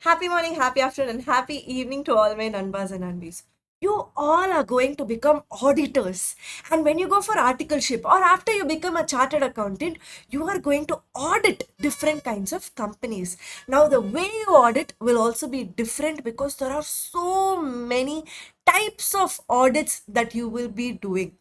Happy morning, happy afternoon, and happy evening to all my Nanbas and Nanbis. You all are going to become auditors. And when you go for articleship or after you become a chartered accountant, you are going to audit different kinds of companies. Now, the way you audit will also be different because there are so many types of audits that you will be doing.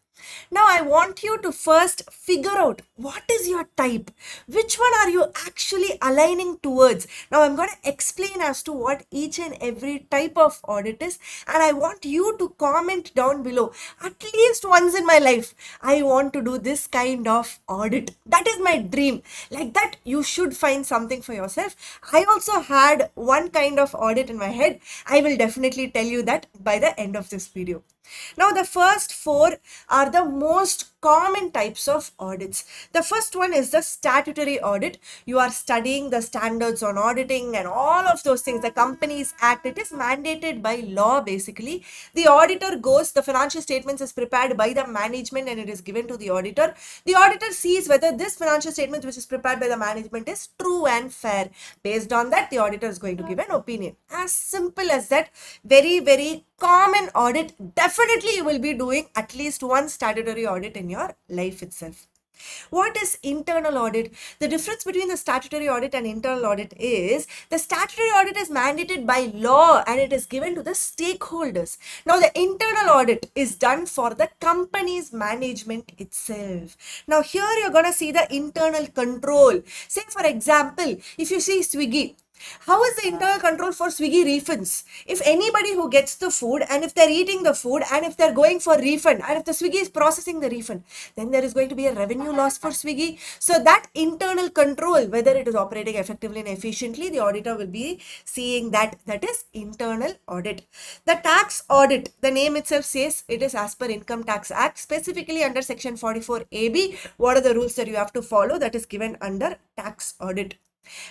Now, I want you to first figure out what is your type, which one are you actually aligning towards. Now, I'm going to explain as to what each and every type of audit is, and I want you to comment down below. At least once in my life, I want to do this kind of audit. That is my dream. Like that, you should find something for yourself. I also had one kind of audit in my head. I will definitely tell you that by the end of this video. Now, the first four are the most common types of audits. The first one is the statutory audit. You are studying the standards on auditing and all of those things. The Companies Act, it is mandated by law basically. The auditor goes, the financial statements is prepared by the management and it is given to the auditor. The auditor sees whether this financial statement which is prepared by the management is true and fair. Based on that, the auditor is going to give an opinion. As simple as that. Very, very common audit. Definitely you will be doing at least one statutory audit in your life itself. What is internal audit? The difference between the statutory audit and internal audit is the statutory audit is mandated by law and it is given to the stakeholders. Now, the internal audit is done for the company's management itself. Now, here you're going to see the internal control. Say, for example, if you see Swiggy, how is the internal control for Swiggy refunds? If anybody who gets the food and if they're eating the food and if they're going for refund and if the Swiggy is processing the refund, then there is going to be a revenue loss for Swiggy. So that internal control, whether it is operating effectively and efficiently, the auditor will be seeing that. That is internal audit. The tax audit, the name itself says it is as per Income Tax Act, specifically under section 44AB. What are the rules that you have to follow? That is given under tax audit.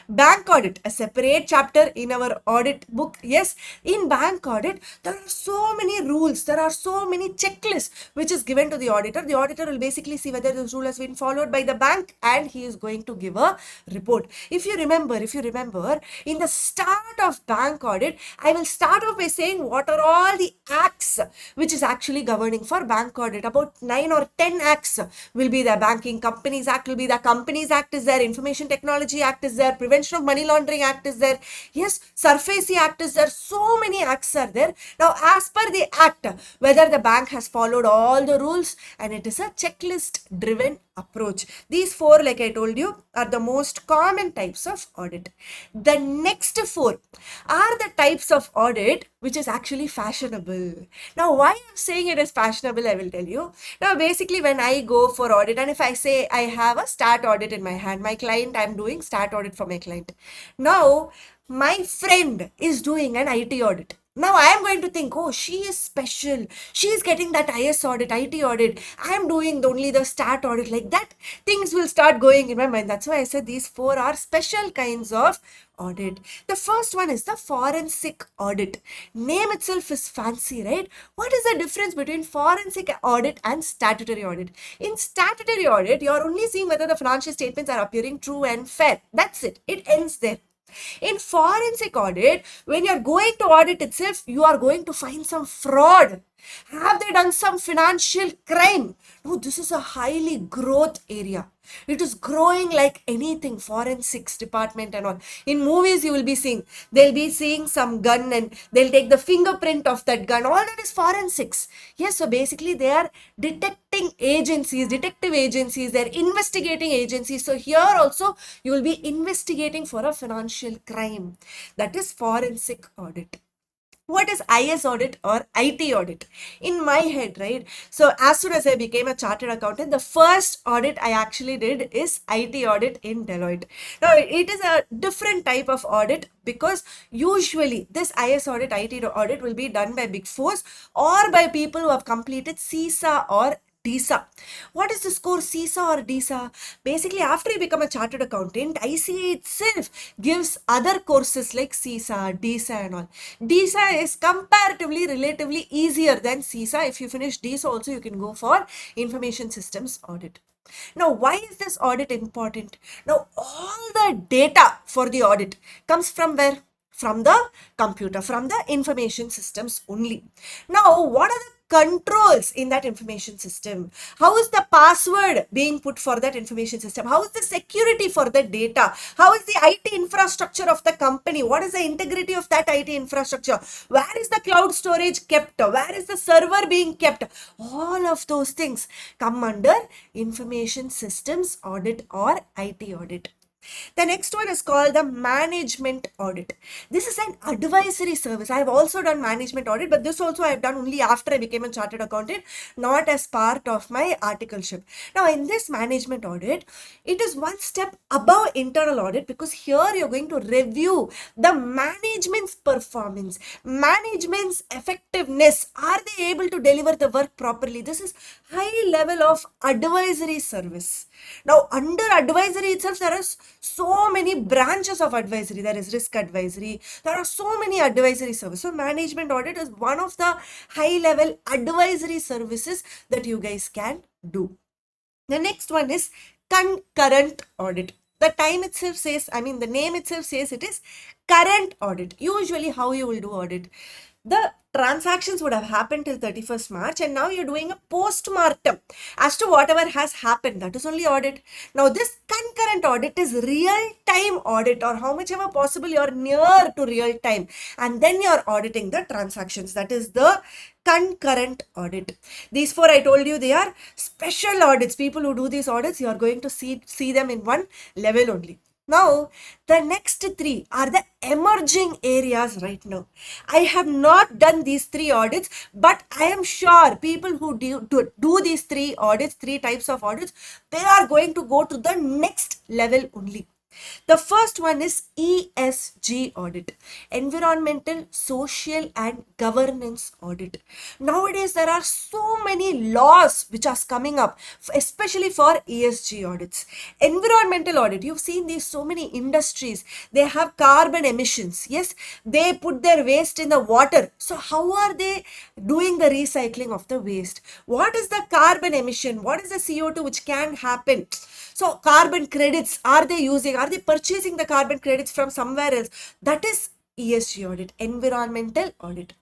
Bank audit, a separate chapter in our audit book. Yes, in bank audit, there are so many rules, there are so many checklists which is given to the auditor. The auditor will basically see whether this rule has been followed by the bank and he is going to give a report. If you remember, in the start of bank audit, I will start off by saying what are all the acts which is actually governing for bank audit. About 9 or 10 acts will be the Banking Companies Act, will be the Companies Act is there, Information Technology Act is there, Prevention of Money Laundering Act is there, yes, SURFACE Act is there. So many acts are there. Now, as per the act, whether the bank has followed all the rules, and it is a checklist driven approach. These four, like I told you, are the most common types of audit. The next four are the types of audit which is actually fashionable. Now, why I'm saying it is fashionable, I will tell you. Now, basically, when I go for audit, and if I say I have a stat audit in my hand, my client, I'm doing stat audit for my client. Now, my friend is doing an IT audit. Now I am going to think, oh, she is special. She is getting that IS audit, IT audit. I am doing only the stat audit. Like that, things will start going in my mind. That's why I said these four are special kinds of audit. The first one is the forensic audit. Name itself is fancy, right? What is the difference between forensic audit and statutory audit? In statutory audit, you are only seeing whether the financial statements are appearing true and fair. That's it. It ends there. In forensic audit, when you're going to audit itself, you are going to find some fraud. Have they done some financial crime? No, this is a highly growth area. It is growing like anything, forensics department and all. In movies, you will be seeing, they'll be seeing some gun and they'll take the fingerprint of that gun. All that is forensics. Yes, so basically they are detecting agencies, detective agencies, they're investigating agencies. So here also, you will be investigating for a financial crime. That is forensic audit. What is IS audit or IT audit? In my head, right? So as soon as I became a chartered accountant, the first audit I actually did is IT audit in Deloitte. Now, it is a different type of audit because usually this IS audit, IT audit will be done by Big Fours or by people who have completed CISA or DISA. What is the score, CISA or DISA? Basically, after you become a chartered accountant, ICA itself gives other courses like CISA, DISA and all. DISA is comparatively, relatively easier than CISA. If you finish DISA also, you can go for Information Systems Audit. Now, why is this audit important? Now, all the data for the audit comes from where? from the computer, from the information systems only. Now, what are the controls in that information system? How is the password being put for that information system? How is the security for the data? How is the IT infrastructure of the company? What is the integrity of that IT infrastructure? Where is the cloud storage kept? Where is the server being kept? All of those things come under information systems audit or IT audit. The next one is called the management audit. This is an advisory service. I have also done management audit, but this also I have done only after I became a chartered accountant, not as part of my articleship. Now, in this management audit, it is one step above internal audit, because here you're going to review the management's performance, management's effectiveness. Are they able to deliver the work properly? This is high level of advisory service. Now, under advisory itself, there are so many branches of advisory. There is risk advisory. There are so many advisory services. So, management audit is one of the high-level advisory services that you guys can do. The next one is concurrent audit. The time itself says, the name itself says it is current audit. Usually, how you will do audit? The transactions would have happened till 31st March, and now you're doing a post-mortem as to whatever has happened. That is only audit. Now, this concurrent audit is real-time audit, or how much ever possible you're near to real-time, and then you're auditing the transactions. That is the concurrent audit. These four I told you, they are special audits. People who do these audits, you are going to see them in one level only. Now, the next three are the emerging areas right now. I have not done these three audits, but I am sure people who do these three audits, three types of audits, they are going to go to the next level only. The first one is ESG audit, environmental, social and governance audit. Nowadays, there are so many laws which are coming up, especially for ESG audits. Environmental audit, you've seen these so many industries, they have carbon emissions. Yes, they put their waste in the water. So how are they doing the recycling of the waste? What is the carbon emission? What is the CO2 which can happen? So carbon credits, are they purchasing the carbon credits from somewhere else? That is ESG audit, environmental audit.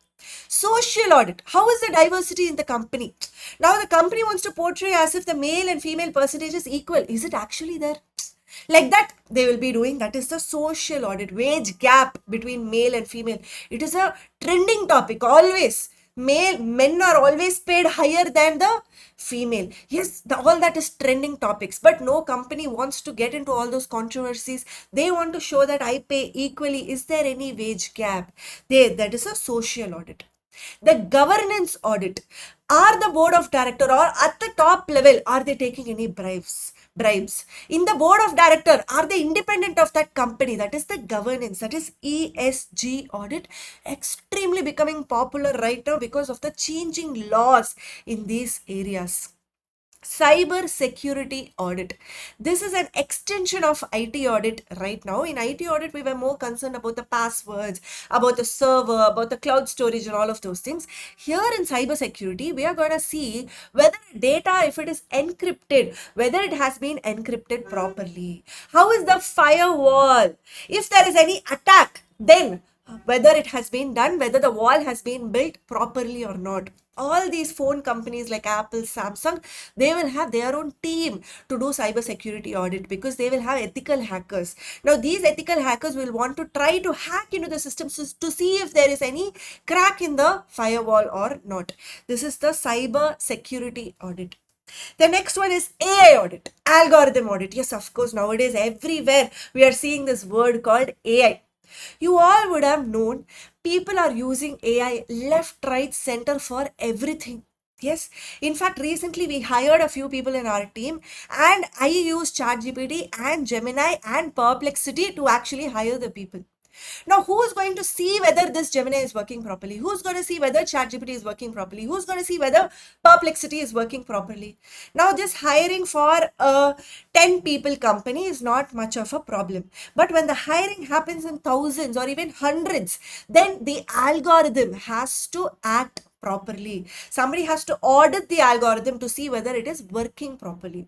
Social audit, how is the diversity in the company? Now the company wants to portray as if the male and female percentage is equal. Is it actually there? Like that they will be doing. That is the social audit. Wage gap between male and female, it is a trending topic always. Men are always paid higher than the female. Yes, all that is trending topics, but no company wants to get into all those controversies. They want to show that I pay equally. Is there any wage gap? That is a social audit. The governance audit, are the board of director or at the top level, are they taking any bribes? In the board of director, are they independent of that company? That is the governance. That is ESG audit, extremely becoming popular right now because of the changing laws in these areas. Cyber security audit. This is an extension of IT audit right now. In IT audit, we were more concerned about the passwords, about the server, about the cloud storage and all of those things. Here in cyber security, we are going to see whether data, if it is encrypted, whether it has been encrypted properly. How is the firewall? If there is any attack, then whether it has been done, whether the wall has been built properly or not. All these phone companies like Apple, Samsung, they will have their own team to do cyber security audit because they will have ethical hackers. Now, these ethical hackers will want to try to hack into the systems to see if there is any crack in the firewall or not. This is the cyber security audit. The next one is AI audit, algorithm audit. Yes, of course, nowadays everywhere we are seeing this word called AI. You all would have known people are using AI left, right, center for everything. Yes, in fact, recently we hired a few people in our team and I used ChatGPT and Gemini and Perplexity to actually hire the people. Now, who's going to see whether this Gemini is working properly? Who's going to see whether ChatGPT is working properly? Who's going to see whether Perplexity is working properly? Now, just hiring for a 10 people company is not much of a problem. But when the hiring happens in thousands or even hundreds, then the algorithm has to act properly. Somebody has to audit the algorithm to see whether it is working properly.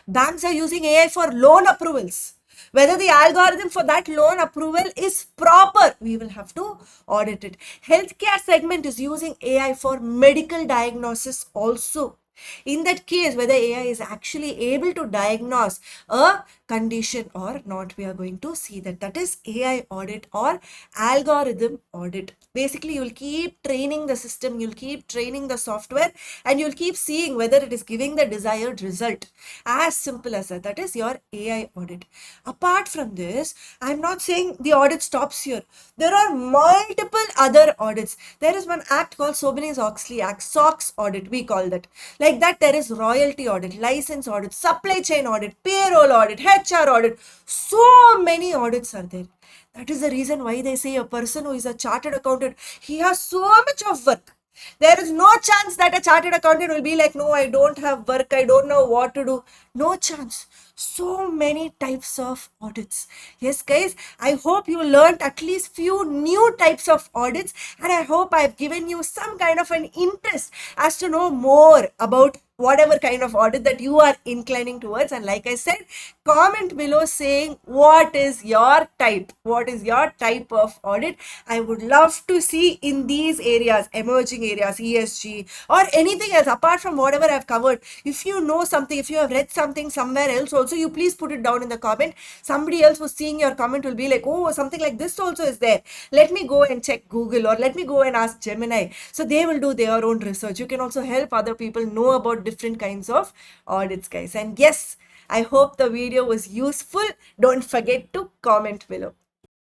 Banks are using AI for loan approvals. Whether the algorithm for that loan approval is proper, we will have to audit it. Healthcare segment is using AI for medical diagnosis also. In that case, whether AI is actually able to diagnose a condition or not, we are going to see that. That is AI audit or algorithm audit. Basically, you'll keep training the system, you'll keep training the software, and you'll keep seeing whether it is giving the desired result. As simple as that. That is your AI audit. Apart from this, I'm not saying the audit stops here. There are multiple other audits. There is one act called Sarbanes-Oxley Act, SOX audit, we call that. Like that, there is royalty audit, license audit, supply chain audit, payroll audit, HR audit. So many audits are there. That is the reason why they say a person who is a chartered accountant, he has so much of work. There is no chance that a chartered accountant will be like, no, I don't have work, I don't know what to do. No chance. So many types of audits. Yes, guys, I hope you learned at least few new types of audits, and I hope I've given you some kind of an interest as to know more about whatever kind of audit that you are inclining towards. And like I said, comment below saying what is your type of audit. I would love to see in these areas, emerging areas, ESG, or anything else apart from whatever I've covered. If you know something, if you have read something somewhere else also, you please put it down in the comment. Somebody else who's seeing your comment will be like, oh, something like this also is there, let me go and check Google, or let me go and ask Gemini. So they will do their own research. You can also help other people know about different kinds of audits, guys. And yes, I hope the video was useful. Don't forget to comment below.